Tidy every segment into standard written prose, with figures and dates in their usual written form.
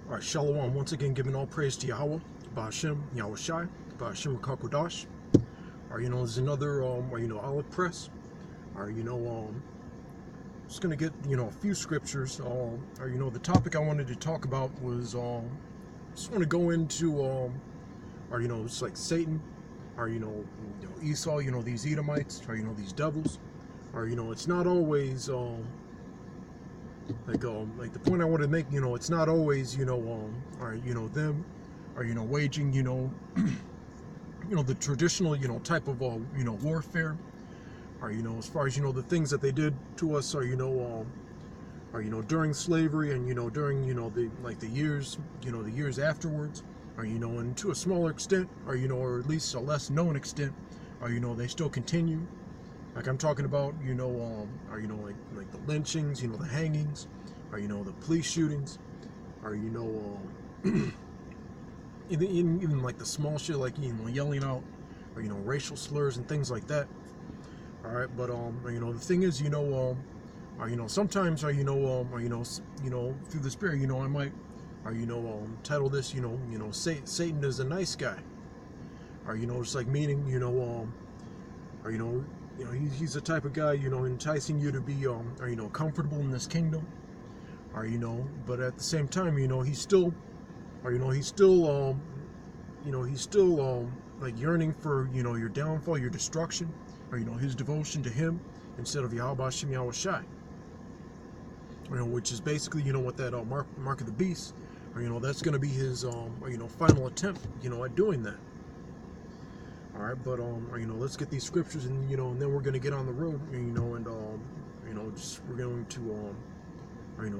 All right, Shalom. Once again, giving all praise to Yahweh, Ba'ashem, Yahweh Shai, Ba'ashem Rakakodash. All right, there's another, olive press. All right, just gonna get, a few scriptures. The topic I wanted to talk about was, just want to go into, it's like Satan, or Esau, these Edomites, or these devils, or it's not always, like the point I want to make, it's not always, them, or waging, the traditional, type of, warfare, or as far as the things that they did to us, or during slavery, and during, the years, the years afterwards, or and to a smaller extent, or or at least a less known extent, or they still continue. Like I'm talking about, like the lynchings, the hangings, or the police shootings, or even like the small shit, like yelling out, or racial slurs and things like that. All right, but the thing is, sometimes, through the spirit, I might, title this, Satan is a nice guy, or just like meaning, he's the type of guy, enticing you to be, comfortable in this kingdom, or but at the same time, he's still, like yearning for, your downfall, your destruction, or his devotion to him instead of Yahweh Shem Yahweh Shai, which is basically, what that mark of the beast, or that's going to be his, final attempt, at doing that. All right, but let's get these scriptures, and and then we're gonna get on the road, and just we're going to,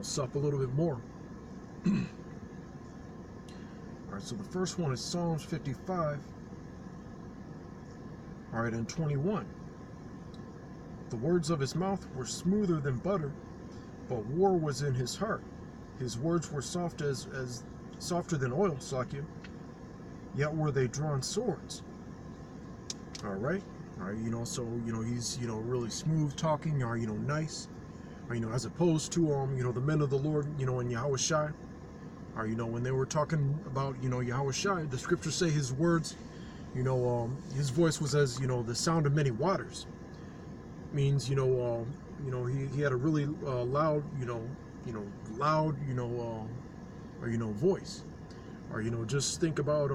sup a little bit more. All right, so the first one is Psalms 55. All right, and 21. The words of his mouth were smoother than butter, but war was in his heart. His words were soft as softer than oil, Sakya. Yet were they drawn swords. All right, so he's really smooth talking, or nice, or as opposed to the men of the Lord, in Yahweh Shai, or when they were talking about Yahweh Shai, the scriptures say his words, his voice was as the sound of many waters. Means he had a really loud voice, or just think about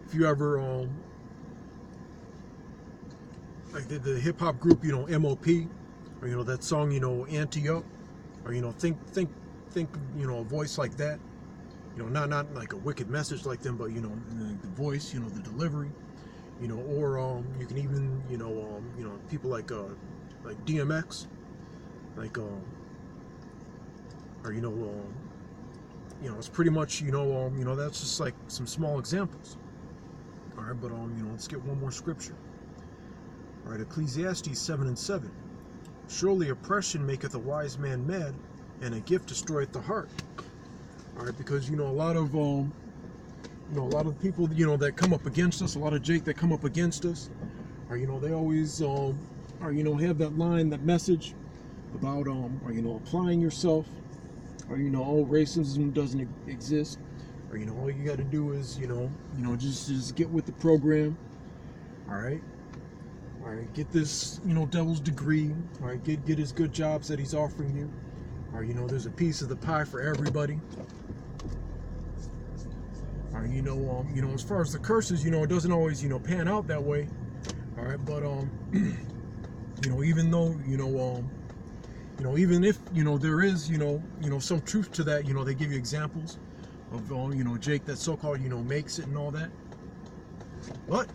if you ever like the hip hop group, MOP, or that song, Ante Up, or think a voice like that, not like a wicked message like them, but the voice, the delivery, or you can even people like DMX, like it's pretty much that's just like some small examples. All right, but let's get one more scripture. All right, Ecclesiastes 7:7. Surely oppression maketh a wise man mad, and a gift destroyeth the heart. All right, because a lot of people that come up against us, a lot of Jake that come up against us, or they always have that line, that message about applying yourself, or racism doesn't exist, or all you got to do is just get with the program. All right, get this devil's degree. All right, get his good jobs that he's offering you, or there's a piece of the pie for everybody. Or as far as the curses, it doesn't always pan out that way. All right, but even though even if there is some truth to that, they give you examples of Jake that so-called makes it and all that, but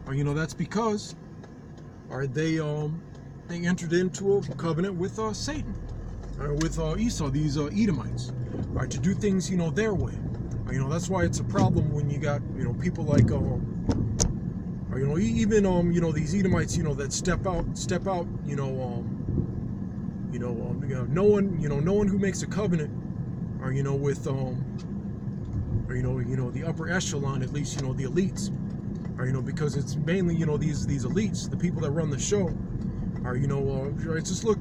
that's because they entered into a covenant with Satan, with Esau, these Edomites, to do things their way. That's why it's a problem when you got people like even these Edomites that step out no one who makes a covenant with the upper echelon, at least the elites, because it's mainly these elites, the people that run the show, are just look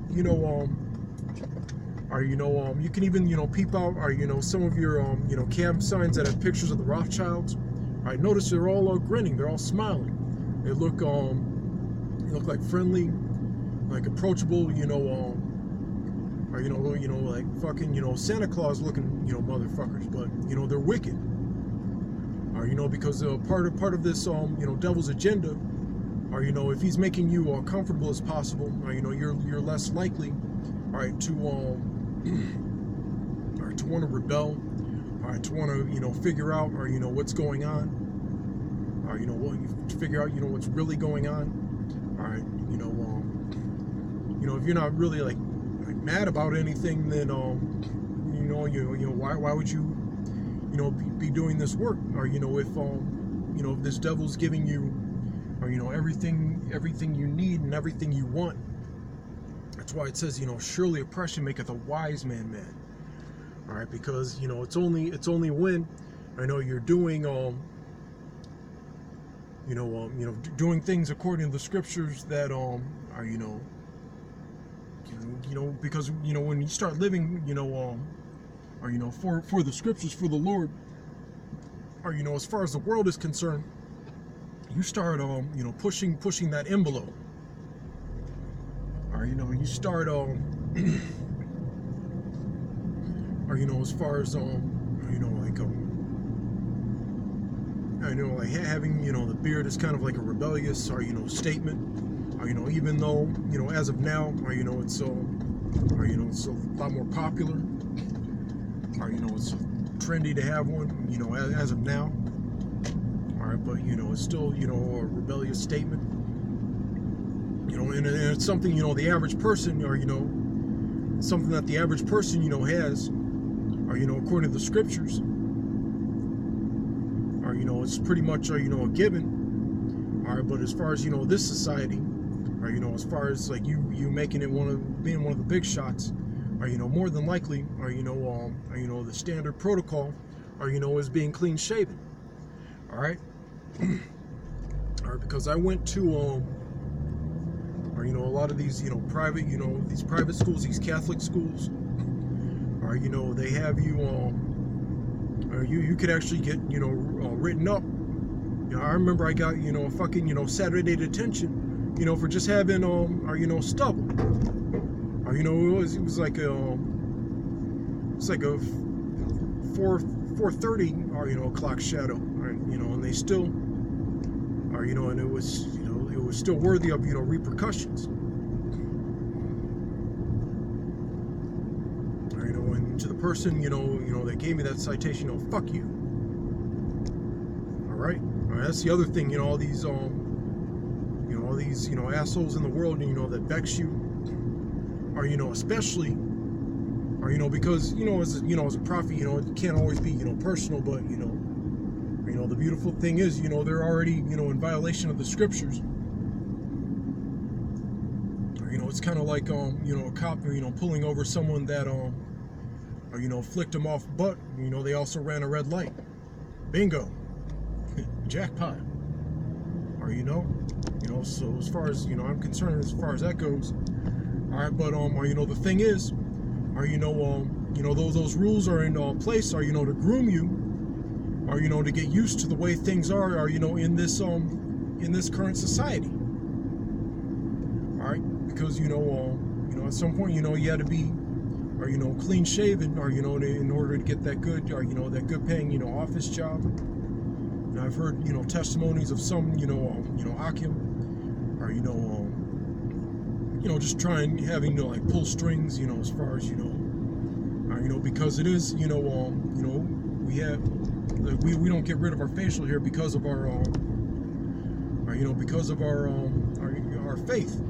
Or, you can even, peep out, or, some of your, camp signs that have pictures of the Rothschilds. All right, notice they're all grinning, they're all smiling. They look like friendly, like approachable, or, like fucking, Santa Claus looking, motherfuckers, but, they're wicked. Or, because part of this, devil's agenda, or, if he's making you comfortable as possible, or, you're less likely, all right, to all right, to want to rebel, all right, to want to, figure out, or, what's going on, or, to figure out, what's really going on, all right, if you're not really like mad about anything, then, why would you, be doing this work, or, if this devil's giving you, or, everything you need and everything you want. That's why it says, surely oppression maketh a wise man mad. All right, because it's only when you're doing doing things according to the scriptures that are because when you start living for the scriptures, for the Lord, or as far as the world is concerned, you start pushing that envelope. Or you start or as far as like having having the beard is kind of like a rebellious or statement, or even though as of now, or it's it's a lot more popular, or it's trendy to have one, as of now. All right, but it's still a rebellious statement. And it's something, the average person, or, something that the average person, has, or, according to the scriptures, or, it's pretty much, a given. All right, but as far as, this society, or, as far as like you making it being one of the big shots, or, more than likely, or, the standard protocol, or, is being clean shaven. All right. All right, because I went to, or, a lot of these, private, these private schools, these Catholic schools, or, they have you, or you could actually get, written up. I remember I got, a fucking, Saturday detention, for just having, or, stubble. Or, it was like a, it's like a 4:30, or, clock shadow, or, and they still, or, and it was still worthy of repercussions. Or, and to the person that gave me that citation, fuck you. All right, that's the other thing. All these all these assholes in the world, that vex you, or especially, or because as a prophet, it can't always be personal, but the beautiful thing is they're already in violation of the scriptures. It's kind of like a cop pulling over someone that or flicked them off, but they also ran a red light. Bingo. Jackpot. Or so as far as I'm concerned, as far as that goes, all right, but or the thing is, or those rules are in place, or to groom you, or to get used to the way things are in this current society. All right. Because at some point you had to be, or clean shaven, or in order to get that good, or that good paying office job. And I've heard testimonies of some Akim, or just having to like pull strings, as far as because it is we have we don't get rid of our facial hair because of our because of our faith.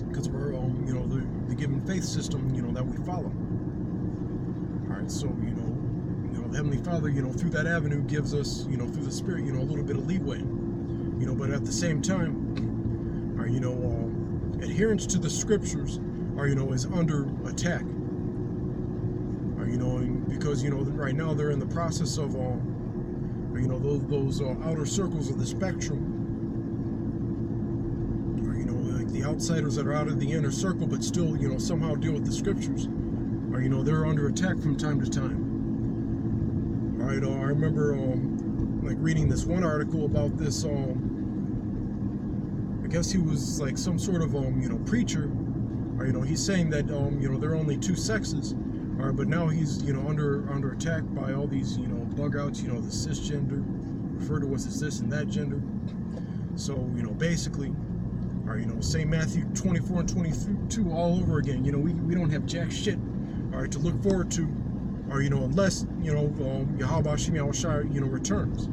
Because of our the given faith system that we follow. All right, so the Heavenly Father through that avenue gives us through the Spirit a little bit of leeway, but at the same time, adherence to the scriptures is under attack. Because right now they're in the process of those outer circles of the spectrum, the outsiders that are out of the inner circle, but still, you know, somehow deal with the scriptures, or, you know, they're under attack from time to time. All right, I remember like reading this one article about this. I guess he was like some sort of you know, preacher, or, you know, he's saying that you know, there are only two sexes, all right, but now he's, you know, under attack by all these, you know, bug outs, you know, the cisgender, referred to as this and that gender. So, you know, basically, or, you know, St. Matthew 24 and 22 all over again. You know, we don't have jack shit, all right, to look forward to, or, you know, unless, you know, Yahweh Shem Yahushua, you know, returns.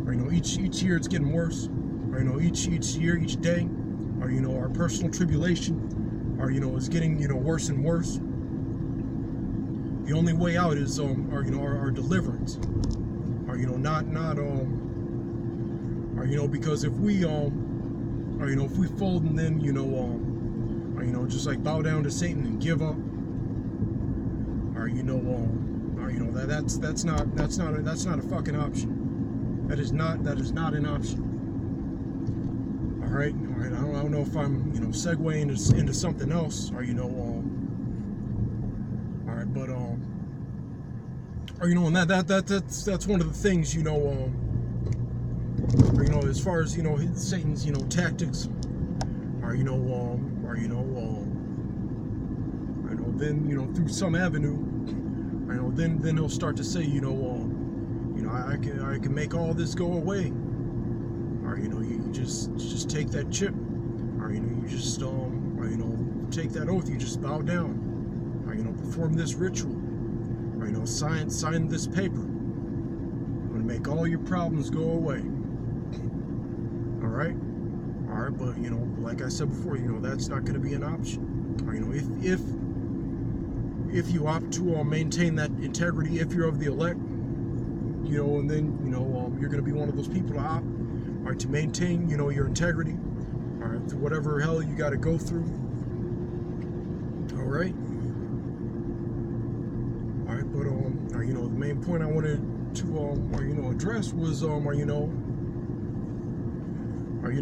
Or, you know, each year it's getting worse. Or, you know, each year, each day, or, you know, our personal tribulation, or, you know, is getting, you know, worse and worse. The only way out is, or, you know, our deliverance. Or, you know, not, or, you know, because if we, or, you know, if we fold and then, you know, or, you know, just like bow down to Satan and give up, or, you know, or, you know, that's not a fucking option. That is not an option. All right. I don't know if I'm, you know, segueing into something else, or, you know, all right, but or, you know, and that's one of the things, you know, or, you know, as far as, you know, Satan's, you know, tactics, or, you know, or, you know, I know, then, you know, through some avenue, I know, then he'll start to say, you know, I can make all this go away. Or, you know, you just take that chip, or, you know, you just or, you know, take that oath, you just bow down, or, you know, perform this ritual, or, you know, sign this paper. I'm gonna make all your problems go away. All right, but, you know, like I said before, you know, that's not going to be an option. Or, you know, if you opt to maintain that integrity, if you're of the elect, you know, and then, you know, you're going to be one of those people to opt, or to maintain, you know, your integrity, or through whatever hell you got to go through. All right, but or, you know, the main point I wanted to or, you know, address was or, you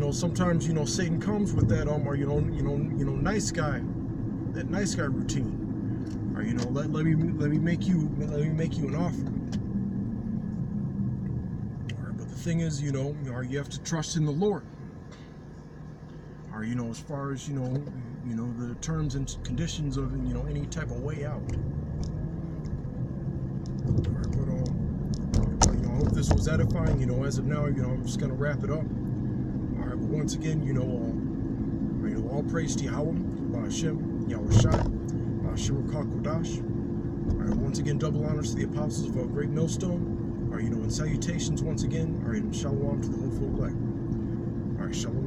know, sometimes, you know, Satan comes with that or, you know, nice guy, that nice guy routine. Or, you know, let me make you an offer. But the thing is, you know, you have to trust in the Lord. Or, you know, as far as, you know, the terms and conditions of, you know, any type of way out. But you know, I hope this was edifying. You know, as of now, you know, I'm just gonna wrap it up. All right, but once again, you know, all praise to Yahweh, Hashem, Yahushua, Shiruk HaKodash. All right, once again, double honors to the apostles of our great millstone. All right, you know, and salutations once again. All right, and shalom to the whole full black. All right, shalom.